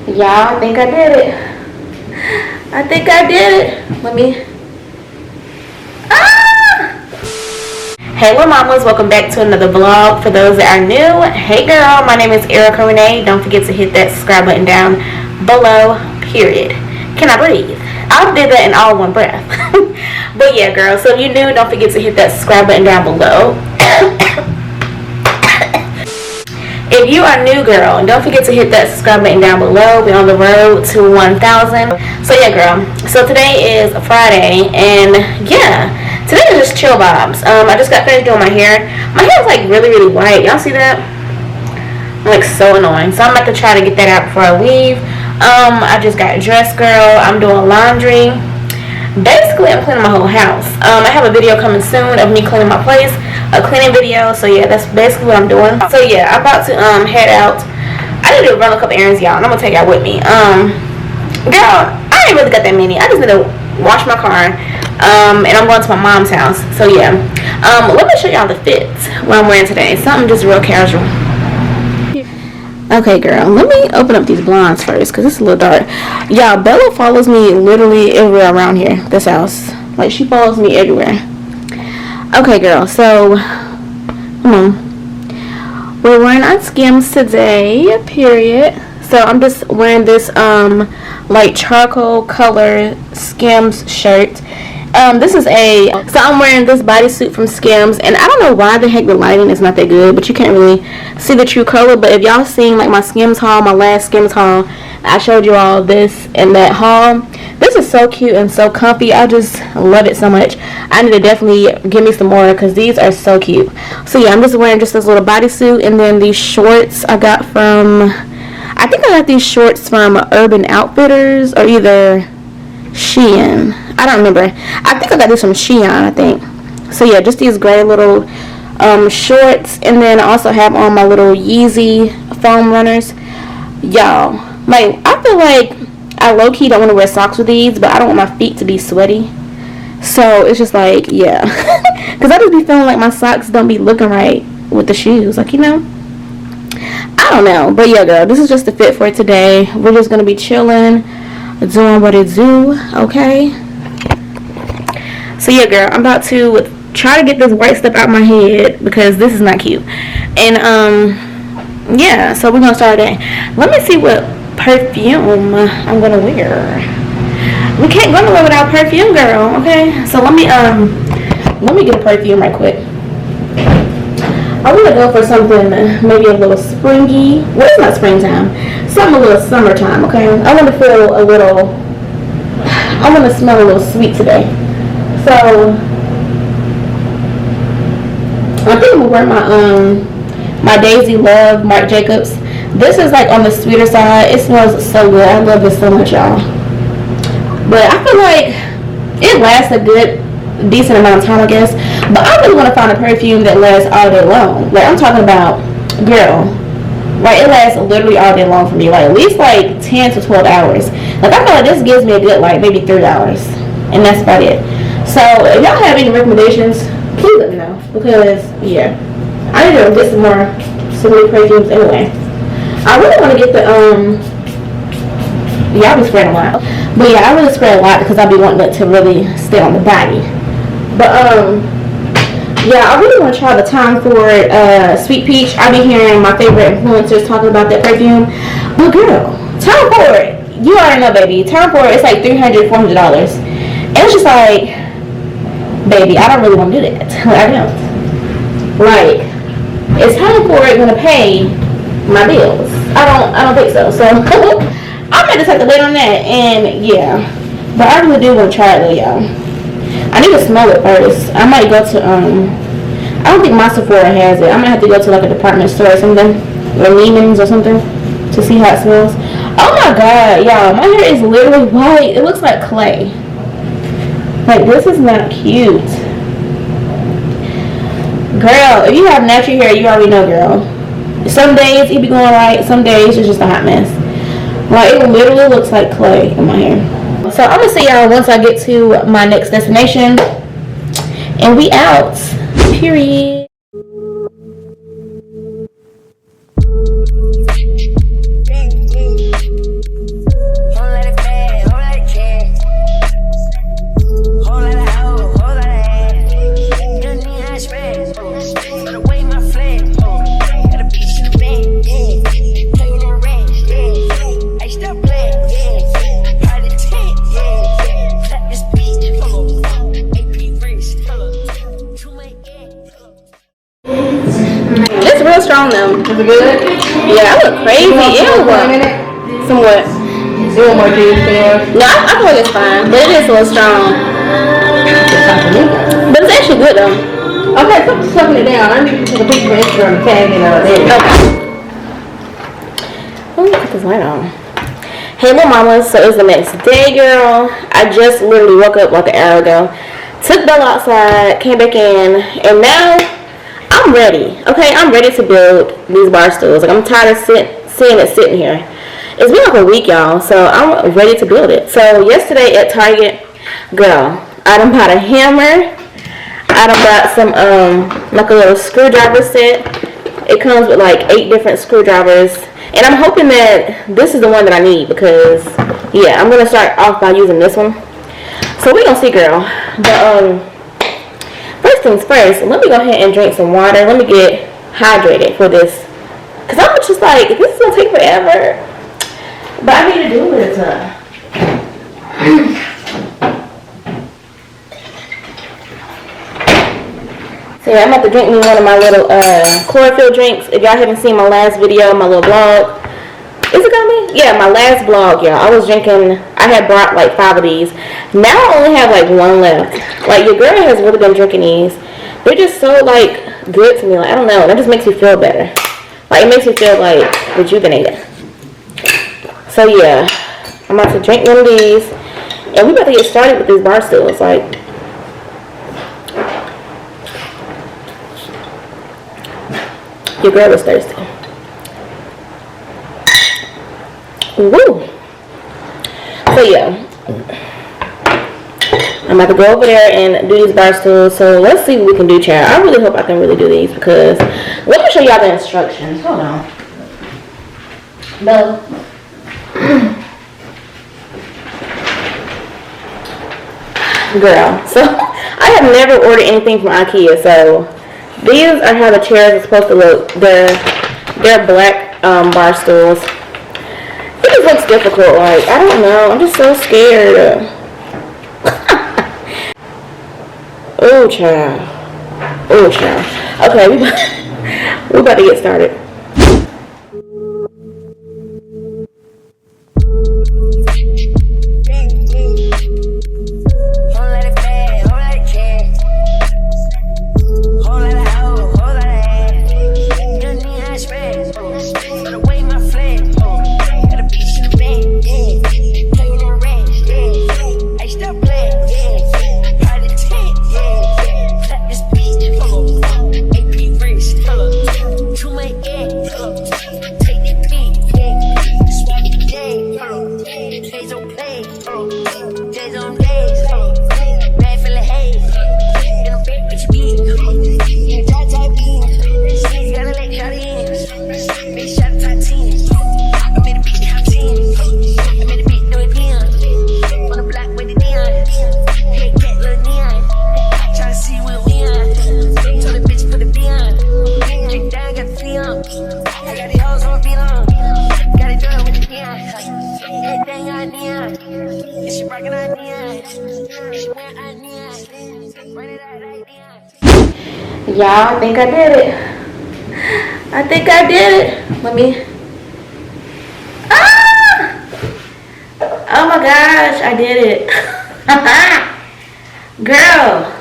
Y'all, I think I did it. I think I did it. Let me. Hey, little mamas, welcome back to another vlog. For those that are new, hey girl, my name is eri.reneee. Don't forget to hit that subscribe button down below, period. Can I breathe? I did that in all one breath. But yeah, girl, so if you're new, don't forget to hit that subscribe button down below. If you are new, girl, don't forget to hit that subscribe button down below. We're on the road to 1,000. So yeah, girl, so today is Friday, and yeah, today is just chill vibes. I just got finished doing my hair. My hair is like really white. Y'all see that? I'm like so annoying. So I'm about to try to get that out before I leave. I just got dressed, girl. I'm doing laundry. Basically, I'm cleaning my whole house. I have a video coming soon of me cleaning my place, a cleaning video. So yeah, that's basically what I'm doing. So yeah, I'm about to head out. I need to run a couple errands, y'all, and I'm gonna take y'all with me. Girl, I ain't really got that many. I just need to wash my car. And I'm going to my mom's house. So yeah, let me show y'all the fit what I'm wearing today. Something just real casual. Okay, girl, let me open up these blinds first because it's a little dark. Y'all, Bella follows me literally everywhere around here, this house. Like, she follows me everywhere. Okay, girl, so come on. We're wearing our Skims today, period. So I'm just wearing this like charcoal color Skims shirt. So I'm wearing this bodysuit from Skims, and I don't know why the heck the lighting is not that good, but you can't really see the true color. But if y'all seen like my Skims haul, my last Skims haul, I showed you all this and that haul. This is so cute and so comfy. I just love it so much. I need to definitely give me some more because these are so cute. So yeah, I'm just wearing just this little bodysuit, and then these shorts I think I got these shorts from Urban Outfitters or either Shein. I don't remember. I think I got this from Shein, I think. So yeah, just these gray little shorts, and then I also have on my little Yeezy foam runners. Y'all, like, I feel like I low-key don't want to wear socks with these, but I don't want my feet to be sweaty. So it's just like, yeah. Because I just be feeling like my socks don't be looking right with the shoes, like, you know. I don't know, but yeah, girl, this is just the fit for today. We're just gonna be chilling, doing what it do, okay? So yeah, girl, I'm about to try to get this white stuff out my head because this is not cute. And yeah, so we're gonna start today. Let me see what perfume I'm gonna wear. We can't go nowhere without perfume, girl, okay? So let me get a perfume right quick. I want to go for something maybe a little springy. Well, it's not springtime. Something a little summertime, okay? I want to smell a little sweet today. So I think I'm gonna wear my Daisy Love Marc Jacobs. This is like on the sweeter side. It smells so good. I love this so much, y'all. But I feel like it lasts a decent amount of time, I guess. But I really want to find a perfume that lasts all day long. Like, I'm talking about, girl, like, it lasts literally all day long for me. Like, at least like 10 to 12 hours. Like, I feel like this gives me a good like maybe 3 hours, and that's about it. So if y'all have any recommendations, please let me know, because yeah, I need to get some more perfumes anyway. I really want to get the yeah, I be spraying a lot, but yeah, I really spray a lot because I be wanting it to really stay on the body. But yeah, I really want to try the Time Ford Sweet Peach. I be hearing my favorite influencers talking about that perfume. But girl, Time Ford, you already know, baby. Time Ford, it's like $300, $400, and it's just like, baby, I don't really want to do that. I don't. Like, is Time Ford gonna pay my bills? I don't think so. So I might just have to wait on that. And yeah, but I really do want to try it though, y'all. I need to smell it first. I might go to I don't think my Sephora has it. I might have to go to like a department store or something, or Lehman's or something, to see how it smells. Oh my god, y'all, my hair is literally white. It looks like clay. Like, this is not cute. Girl, if you have natural hair, you already know, girl. Some days it be going right, some days it's just a hot mess. Like, it literally looks like clay in my hair. So I'm gonna see y'all once I get to my next destination. And we out. Period. Is it good? Yeah, I look crazy. Ew. Somewhat. You want more juice there? No, I feel like it's fine, but it is a little strong. But it's actually good though. Okay, stop sucking it down. I need to take a picture for Instagram and tag it on there. Okay. Let me put this light on. Hey, little mamas. So it's the next day, girl. I just literally woke up like an hour ago. Took Bella outside, came back in, and now I'm ready. Okay, I'm ready to build these bar stools. Like, I'm tired of seeing it sitting here. It's been like a week, y'all, so I'm ready to build it. So yesterday at Target, girl, I done bought a hammer. I done bought some like a little screwdriver set. It comes with like 8 different screwdrivers, and I'm hoping that this is the one that I need because yeah, I'm gonna start off by using this one. So we gonna see, girl. But first things first, let me go ahead and drink some water. Let me get hydrated for this, cause I'm just like, this is gonna take forever. But I need to do it. So yeah, I'm about to drink me one of my little chlorophyll drinks. If y'all haven't seen my last video, my little vlog. Is it gonna be? Yeah, my last vlog, y'all. I was drinking, I had brought like 5 of these. Now I only have like 1 left. Like, your girl has really been drinking these. They're just so like good to me. Like, I don't know, that just makes me feel better. Like, it makes me feel like rejuvenated. So yeah, I'm about to drink one of these, and we about to get started with these bar stools. Like, your girl is thirsty. Woo! So yeah, I'm about to go over there and do these bar stools. So let's see what we can do, child. I really hope I can really do these because let me show y'all the instructions. Hold on. No. Girl, so I have never ordered anything from IKEA, so these are how the chairs are supposed to look. They're black bar stools. It just looks difficult. Like, I don't know, I'm just so scared. Oh child. Oh child. Okay, we about to get started. Y'all, I think I did it. I think I did it. Let me. Ah! Oh my gosh, I did it. Girl.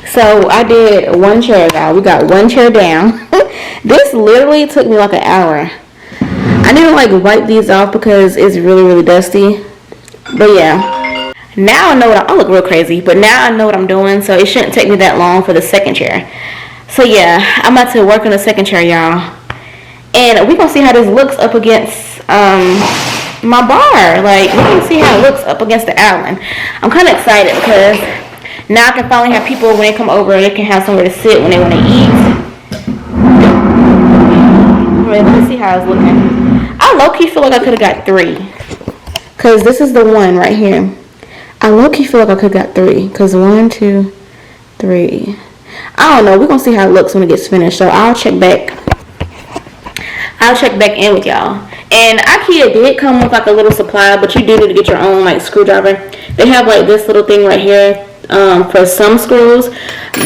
So I did 1 chair, y'all. We got 1 chair down. This literally took me like an hour. I need to like wipe these off because it's really, really dusty. But yeah. Now I know what I look real crazy, but now I know what I'm doing, so it shouldn't take me that long for the second chair. So yeah, I'm about to work on the second chair, y'all. And we're gonna see how this looks up against my bar. Like, we're gonna see how it looks up against the island. I'm kinda excited because now I can finally have people when they come over, they can have somewhere to sit when they wanna eat. Alright, let me see how it's looking. I low-key feel like I could've got 3. Cause this is the one right here. I low-key feel like I could have got 3. Because 1, 2, 3. I don't know. We're going to see how it looks when it gets finished. So I'll check back in with y'all. And IKEA did come with like a little supply. But you do need to get your own like screwdriver. They have like this little thing right here. for some screws,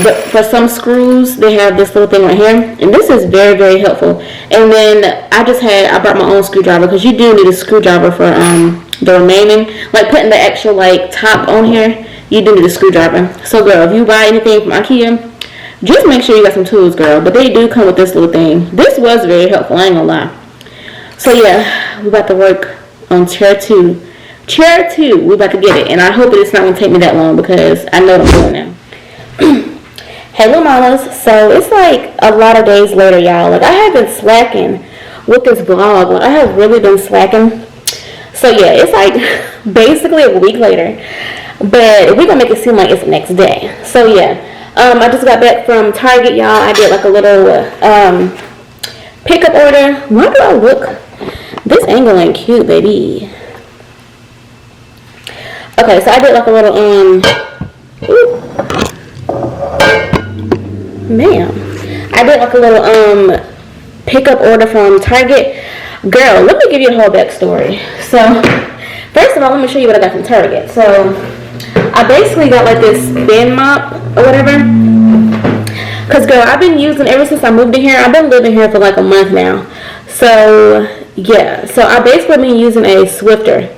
but for some screws they have this little thing right here, and this is very, very helpful. And then I brought my own screwdriver, because you do need a screwdriver for the remaining, like putting the actual like top on here. You do need a screwdriver. So girl, if you buy anything from IKEA, just make sure you got some tools, girl. But they do come with this little thing. This was very helpful, I ain't gonna lie. So yeah, we about to work on chair 2. Chair 2, we about to get it. And I hope it's not gonna take me that long, because I know what I'm doing now. Hey little mamas, so it's like a lot of days later, y'all. Like I have been slacking with this vlog. Like I have really been slacking. So yeah, it's like basically a week later. But we're gonna make it seem like it's the next day. So yeah. I just got back from Target, y'all. I did like a little pickup order. Why do I look? This angle ain't cute, baby. Okay, so I did like a little I did like a little pickup order from Target. Girl, let me give you a whole backstory. So first of all, let me show you what I got from Target. So I basically got like this bin mop or whatever. Cause girl, I've been using, ever since I moved in here, I've been living here for like a month now. So yeah, so I basically been using a Swiffer.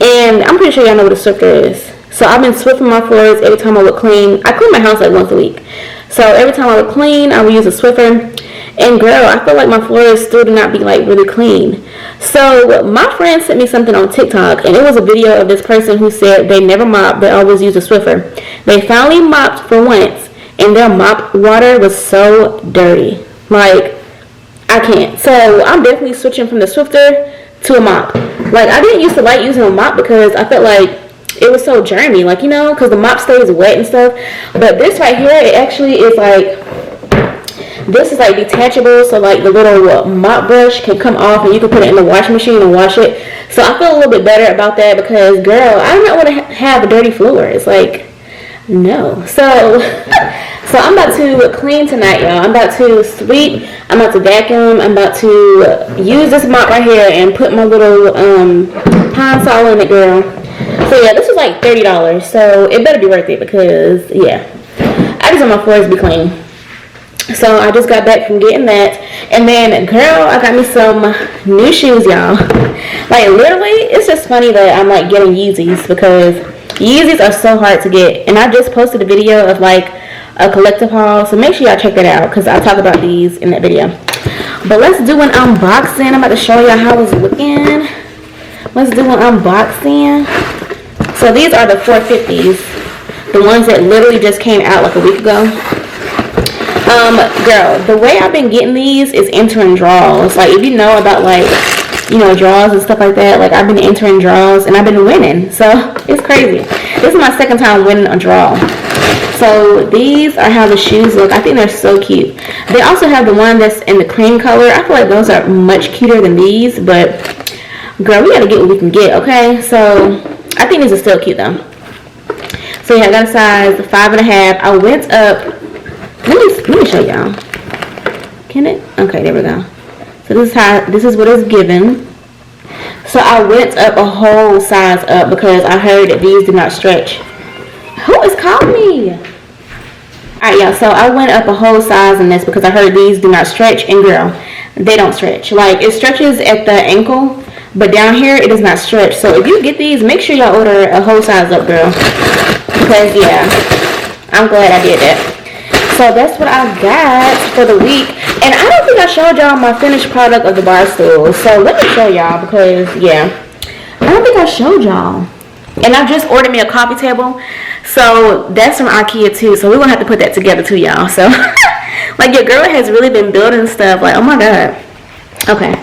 And I'm pretty sure y'all know what a Swiffer is. So I've been Swiffing my floors every time I would clean. I clean my house like once a week. So every time I would clean, I would use a Swiffer. And girl, I feel like my floors still do not be like really clean. So my friend sent me something on TikTok, and it was a video of this person who said they never mop, they always use a Swiffer. They finally mopped for once, and their mop water was so dirty. Like, I can't. So I'm definitely switching from the Swiffer to a mop. Like, I didn't used to like using a mop because I felt like it was so germy, like, you know, because the mop stays wet and stuff. But this right here, it actually is like, this is like detachable, so like the little mop brush can come off and you can put it in the washing machine and wash it. So I feel a little bit better about that, because girl, I don't want to have a dirty floor. It's like, no. So I'm about to clean tonight, y'all. I'm about to sweep, I'm about to vacuum, I'm about to use this mop right here and put my little Pine Sol in it, girl. So yeah, this was like $30, so it better be worth it, because yeah, I just want my floors to be clean. So I just got back from getting that, and then girl, I got me some new shoes, y'all. Like literally, it's just funny that I'm like getting Yeezys, because Yeezys are so hard to get. And I just posted a video of like a collective haul, so make sure y'all check that out, because I talk about these in that video. But let's do an unboxing. I'm about to show y'all how it's looking. Let's do an unboxing. So these are the 450s, the ones that literally just came out like a week ago. Girl, the way I've been getting these is entering draws. Like, if you know about, like, you know, draws and stuff like that, like, I've been entering draws and I've been winning. So, it's crazy. This is my second time winning a draw. So, these are how the shoes look. I think they're so cute. They also have the one that's in the cream color. I feel like those are much cuter than these, but, girl, we gotta get what we can get, okay? So, I think these are still cute, though. So, yeah, I got a size 5.5. I went up. Let me show y'all. Can it? Okay, there we go. So this is what it's given. So I went up a whole size up, because I heard that these do not stretch. Who is calling me? Alright, y'all. So I went up a whole size in this, because I heard these do not stretch, and girl, they don't stretch. Like, it stretches at the ankle, but down here it does not stretch. So if you get these, make sure y'all order a whole size up, girl. Because yeah, I'm glad I did that. So that's what I got for the week. And I don't think I showed y'all my finished product of the bar stool. So let me show y'all, because yeah, I don't think I showed y'all. And I just ordered me a coffee table. So that's from IKEA too. So we're gonna have to put that together too, y'all. So like, your girl has really been building stuff. Like, oh my god. Okay.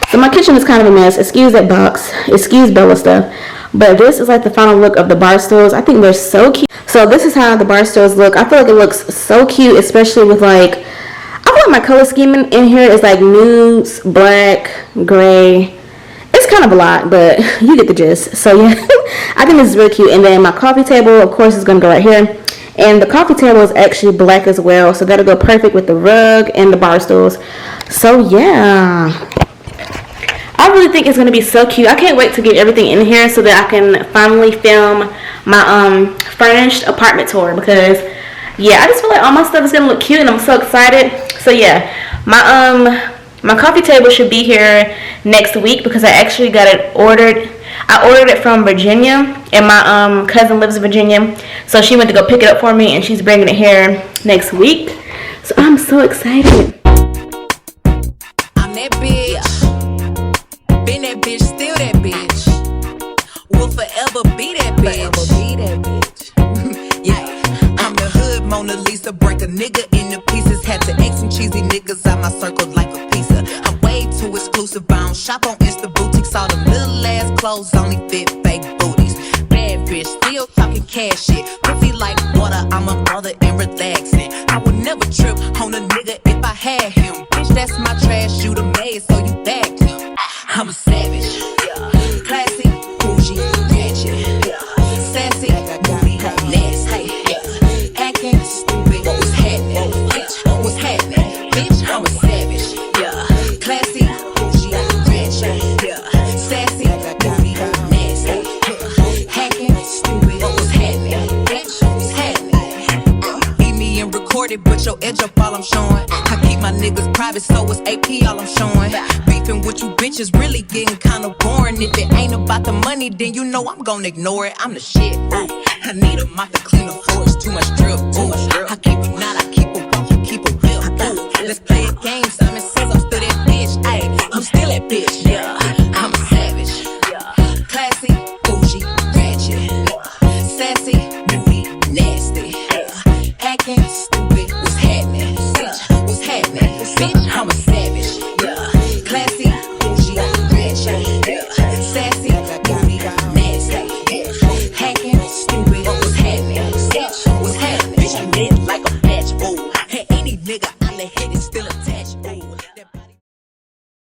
So my kitchen is kind of a mess. Excuse that box. Excuse Bella stuff. But this is like the final look of the bar stools. I think they're so cute. So this is how the bar stools look. I feel like it looks so cute, especially with like, I feel like my color scheme in here is like nudes, black, gray. It's kind of a lot, but you get the gist. So yeah, I think this is really cute. And then my coffee table, of course, is going to go right here. And the coffee table is actually black as well. So that'll go perfect with the rug and the bar stools. So yeah, I really think it's going to be so cute. I can't wait to get everything in here so that I can finally film my furnished apartment tour because yeah, I just feel like all my stuff is gonna look cute and I'm so excited. So yeah, my coffee table should be here next week because I actually got it ordered. I ordered it from Virginia, and my cousin lives in Virginia, so she went to go pick it up for me, and she's bringing it here next week. So I'm so excited. I'm that bitch. Been that bitch, still that bitch. Will forever be that bitch. Yeah, I'm the hood Mona Lisa. Break a nigga into pieces. Had to X some cheesy niggas out my circle like a pizza. I'm way too exclusive. I don't shop on Insta boutiques. All them little ass clothes only fit fake booties. Bad bitch, still talking cash shit. Pussy like water, I'm a mother and relaxing. I would never trip on a nigga if I had him. Bitch, that's my trash, you the maid, so you bagged him. I'm a savage, yeah. Classy, bougie, ratchet, yeah. Sassy, moody, nasty, yeah. Acting stupid, what was happening? Bitch, what was happening? Bitch, I'm a savage, yeah. Classy, bougie, ratchet, yeah. Sassy, moody, nasty, yeah. Hacking, stupid, what was happening? Bitch, what was happening? Beat me and record it, but your edge up all I'm showing. I keep my niggas private, so it's AP all I'm showing. Beefing with you bitches really getting kinda boring. If it ain't about the money, then you know I'm gonna ignore it. I'm the shit. Ooh. I need a mop to clean the floors. Too much drip. I keep a knot, I keep a walk, I keep a whip. Let's play a game. Simon says I'm still that bitch. Ayy, I'm still that bitch. Yeah, I'm a savage. Yeah, classy, bougie, ratchet, sassy.